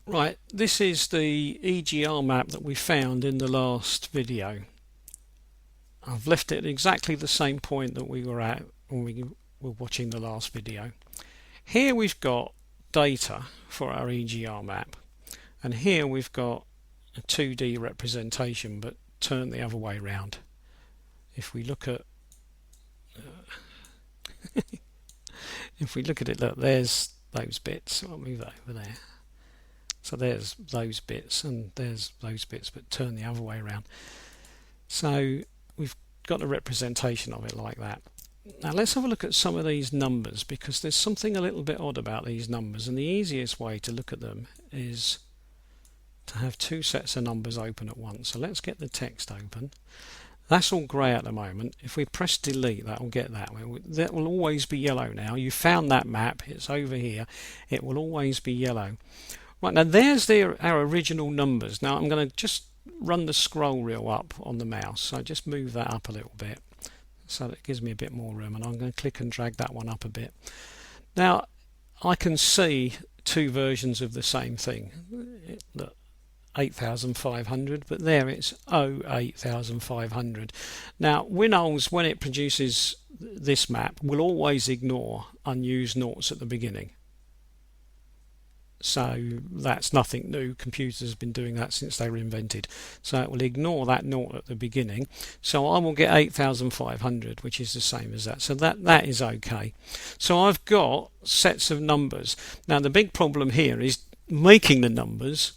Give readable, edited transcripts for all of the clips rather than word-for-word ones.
Right, this is the EGR map that we found in the last video. I've left it at exactly the same point that we were at when we were watching the last video. Here we've got data for our EGR map, and here we've got a 2D representation but turned the other way around. If we look at it, look, there's those bits. I'll move that over there. So there's those bits and there's those bits, but turn the other way around. So we've got a representation of it like that. Now let's have a look at some of these numbers, because there's something a little bit odd about these numbers, and the easiest way to look at them is to have two sets of numbers open at once. So let's get the text open. That's all grey at the moment. If we press delete, that will get that. That will always be yellow now. You found that map, it's over here. It will always be yellow. Right, now there's our original numbers. Now I'm going to just run the scroll wheel up on the mouse. So just move that up a little bit so that it gives me a bit more room, and I'm going to click and drag that one up a bit. Now I can see two versions of the same thing. Look, 8,500, but there it's 8,500. Now Winols, when it produces this map, will always ignore unused noughts at the beginning. So that's nothing new. Computers have been doing that since they were invented. So it will ignore that naught at the beginning. So I will get 8,500, which is the same as that. So that is okay. So I've got sets of numbers. Now the big problem here is making the numbers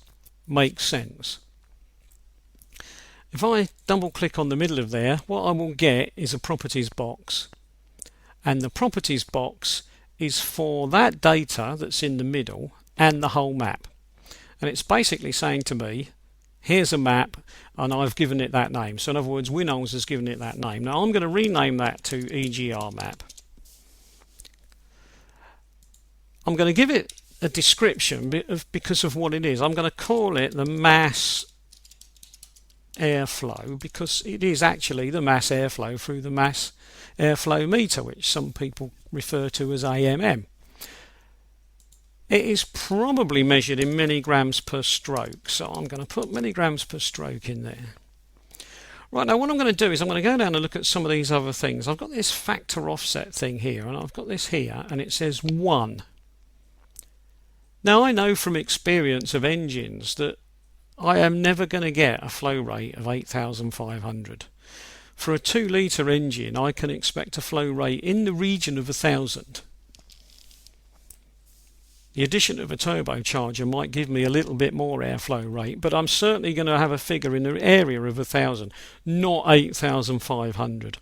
make sense. If I double click on the middle of there, what I will get is a properties box. And the properties box is for that data that's in the middle and the whole map, and it's basically saying to me, here's a map and I've given it that name. So in other words, Winols has given it that name. Now I'm going to rename that to EGR map. I'm going to give it a description because of what it is. I'm going to call it the mass airflow, because it is actually the mass airflow through the mass airflow meter, which some people refer to as AMM. It is probably measured in milligrams per stroke, so I'm going to put milligrams per stroke in there. Right, now what I'm going to do is I'm going to go down and look at some of these other things. I've got this factor offset thing here, and I've got this here, and it says 1. Now I know from experience of engines that I am never going to get a flow rate of 8,500. For a 2 litre engine, I can expect a flow rate in the region of 1,000. The addition of a turbocharger might give me a little bit more airflow rate, but I'm certainly going to have a figure in the area of 1,000, not 8,500.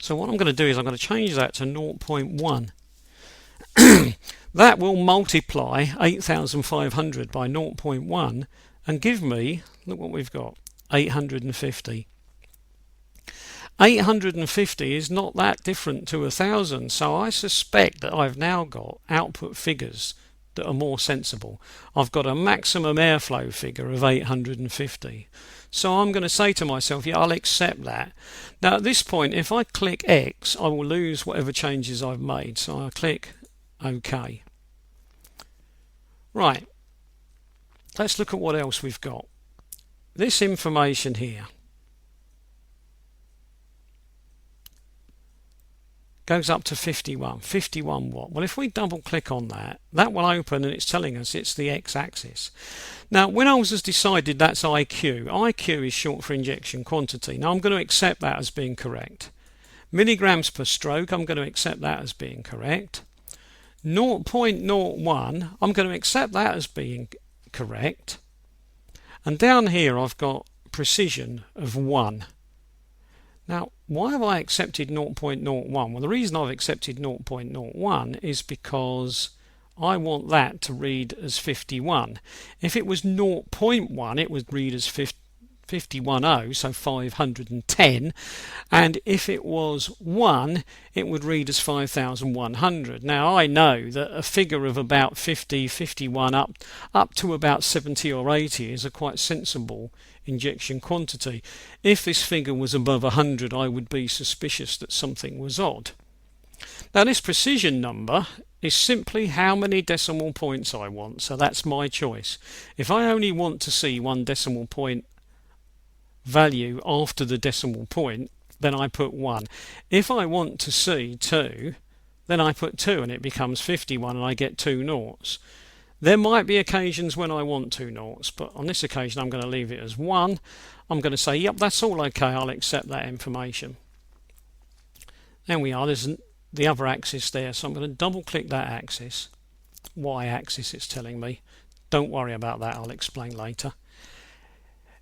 So what I'm going to do is I'm going to change that to 0.1. That will multiply 8,500 by 0.1 and give me, look what we've got, 850. 850 is not that different to 1,000, so I suspect that I've now got output figures that are more sensible. I've got a maximum airflow figure of 850. So I'm going to say to myself, yeah, I'll accept that. Now at this point, if I click X, I will lose whatever changes I've made. So I click OK. Right, let's look at what else we've got. This information here goes up to 51 watt. Well, if we double click on that, that will open, and it's telling us it's the x-axis. Now Winols has decided that's IQ. IQ is short for injection quantity. Now I'm going to accept that as being correct. Milligrams per stroke, I'm going to accept that as being correct. 0.01, I'm going to accept that as being correct. And down here I've got precision of 1. Now, why have I accepted 0.01? Well, the reason I've accepted 0.01 is because I want that to read as 51. If it was 0.1, it would read as 510, so 510. And if it was 1, it would read as 5,100. Now, I know that a figure of about 50, 51 up to about 70 or 80 is a quite sensible injection quantity. If this figure was above 100, I would be suspicious that something was odd. Now this precision number is simply how many decimal points I want, so that's my choice. If I only want to see one decimal point value after the decimal point, then I put 1. If I want to see 2, then I put 2 and it becomes 51 and I get 2 noughts. There might be occasions when I want 2 noughts, but on this occasion I'm going to leave it as 1. I'm going to say, yep, that's all okay, I'll accept that information. There we are, there's the other axis there, so I'm going to double click that axis, y-axis it's telling me. Don't worry about that, I'll explain later.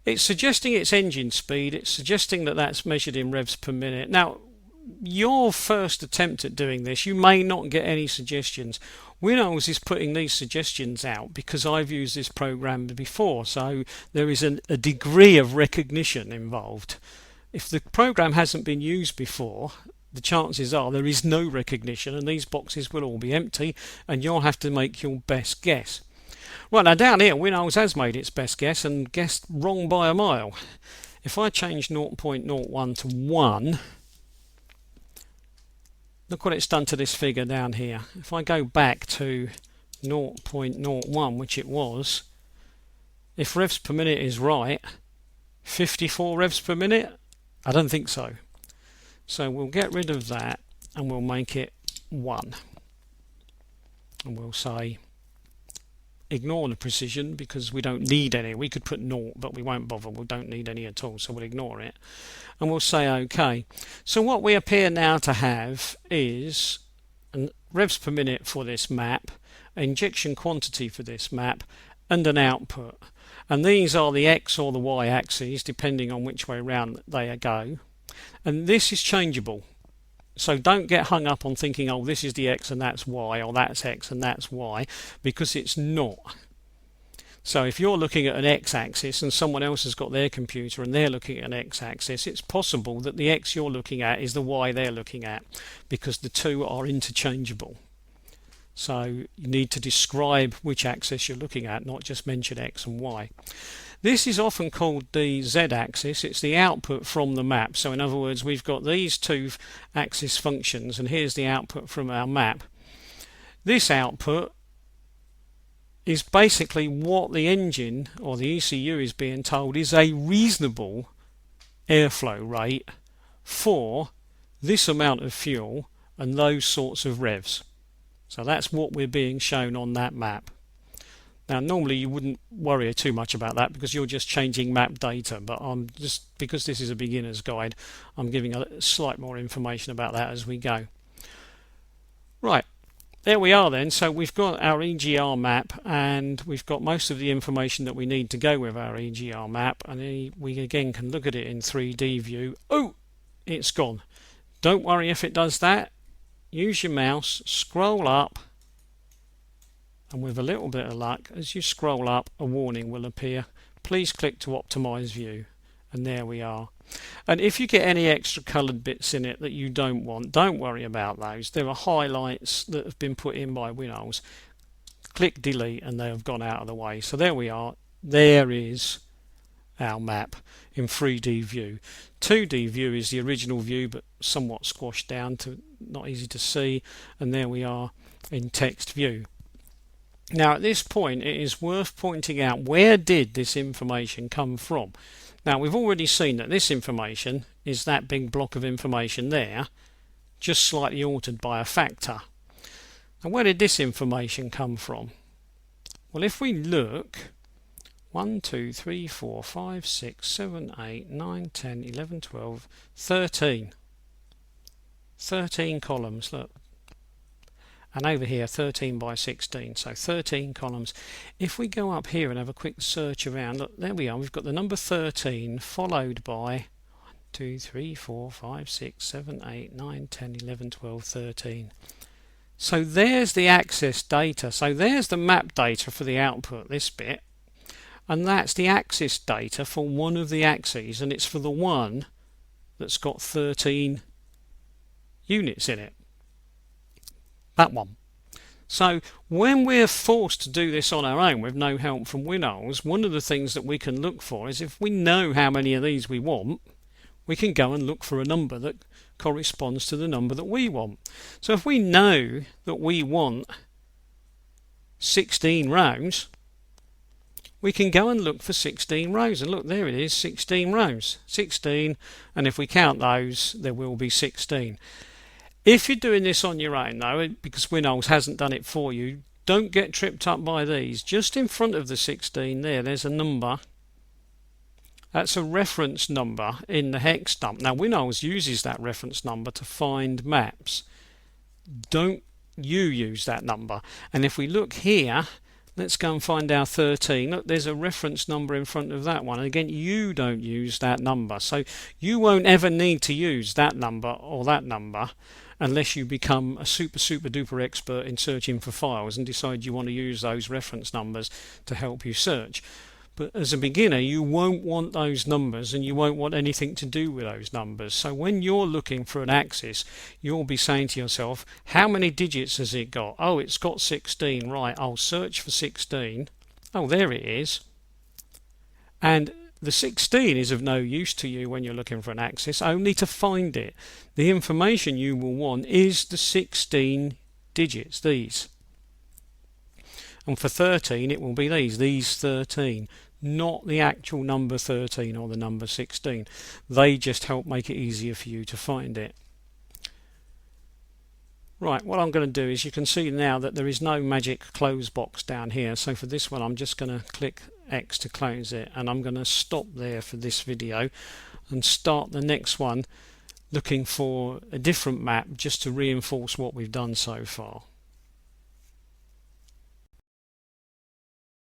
It's suggesting its engine speed, it's suggesting that that's measured in revs per minute. Now, your first attempt at doing this, you may not get any suggestions. Winols is putting these suggestions out because I've used this program before, so there is a degree of recognition involved. If the program hasn't been used before, the chances are there is no recognition and these boxes will all be empty and you'll have to make your best guess. Right, now down here Winols has made its best guess and guessed wrong by a mile. If I change 0.01 to 1, look what it's done to this figure down here. If I go back to 0.01, which it was, if revs per minute is right, 54 revs per minute? I don't think so. So we'll get rid of that and we'll make it 1. And we'll say ignore the precision because we don't need any. We could put 0, but we won't bother. We don't need any at all, so we'll ignore it. And we'll say OK. So what we appear now to have is revs per minute for this map, injection quantity for this map, and an output. And these are the X or the Y axes, depending on which way round they go. And this is changeable. So don't get hung up on thinking, oh, this is the X and that's Y, or that's X and that's Y, because it's not. So if you're looking at an X-axis and someone else has got their computer and they're looking at an X-axis, it's possible that the X you're looking at is the Y they're looking at, because the two are interchangeable. So you need to describe which axis you're looking at, not just mention X and Y. This is often called the Z-axis. It's the output from the map. So in other words, we've got these two axis functions and here's the output from our map. This output is basically what the engine or the ECU is being told is a reasonable airflow rate for this amount of fuel and those sorts of revs. So that's what we're being shown on that map. Now normally you wouldn't worry too much about that because you're just changing map data, but I'm just, because this is a beginner's guide, I'm giving a slight more information about that as we go. Right, there we are then. So we've got our EGR map and we've got most of the information that we need to go with our EGR map, and we again can look at it in 3D view. Oh, it's gone. Don't worry if it does that. Use your mouse, scroll up, and with a little bit of luck, as you scroll up, a warning will appear. Please click to optimize view, and there we are. And if you get any extra coloured bits in it that you don't want, don't worry about those. There are highlights that have been put in by Winols. Click delete and they have gone out of the way. So there we are. There is our map in 3D view. 2D view is the original view but somewhat squashed down to not easy to see, and there we are in text view. Now at this point it is worth pointing out, where did this information come from? Now we've already seen that this information is that big block of information there, just slightly altered by a factor. And where did this information come from? Well, if we look, 1, 2, 3, 4, 5, 6, 7, 8, 9, 10, 11, 12, 13. 13 columns, look. And over here 13 by 16, so 13 columns. If we go up here and have a quick search around, look, there we are, we've got the number 13 followed by 1, 2, 3, 4, 5, 6, 7, 8, 9, 10, 11, 12, 13. So there's the access data, so there's the map data for the output, this bit, and that's the axis data for one of the axes, and it's for the one that's got 13 units in it. That one. So when we're forced to do this on our own with no help from Winols, one of the things that we can look for is, if we know how many of these we want, we can go and look for a number that corresponds to the number that we want. So if we know that we want 16 rows, we can go and look for 16 rows, and look, there it is, 16 rows, 16, and if we count those there will be 16. If you're doing this on your own though, because Winols hasn't done it for you, don't get tripped up by these. Just in front of the 16 there's a number. That's a reference number in the hex dump. Now Winols uses that reference number to find maps. Don't you use that number. And if we look here, let's go and find our 13. Look, there's a reference number in front of that one. And again, you don't use that number. So you won't ever need to use that number or that number unless you become a super duper expert in searching for files and decide you want to use those reference numbers to help you search. But as a beginner, you won't want those numbers and you won't want anything to do with those numbers. So when you're looking for an axis, you'll be saying to yourself, how many digits has it got? Oh, it's got 16. Right, I'll search for 16. Oh, there it is. And the 16 is of no use to you when you're looking for an axis, only to find it. The information you will want is the 16 digits, these. And for 13, it will be these 13. Not the actual number 13 or the number 16. They just help make it easier for you to find it. Right, what I'm going to do is, you can see now that there is no magic close box down here. So for this one, I'm just going to click X to close it, and I'm going to stop there for this video and start the next one looking for a different map just to reinforce what we've done so far.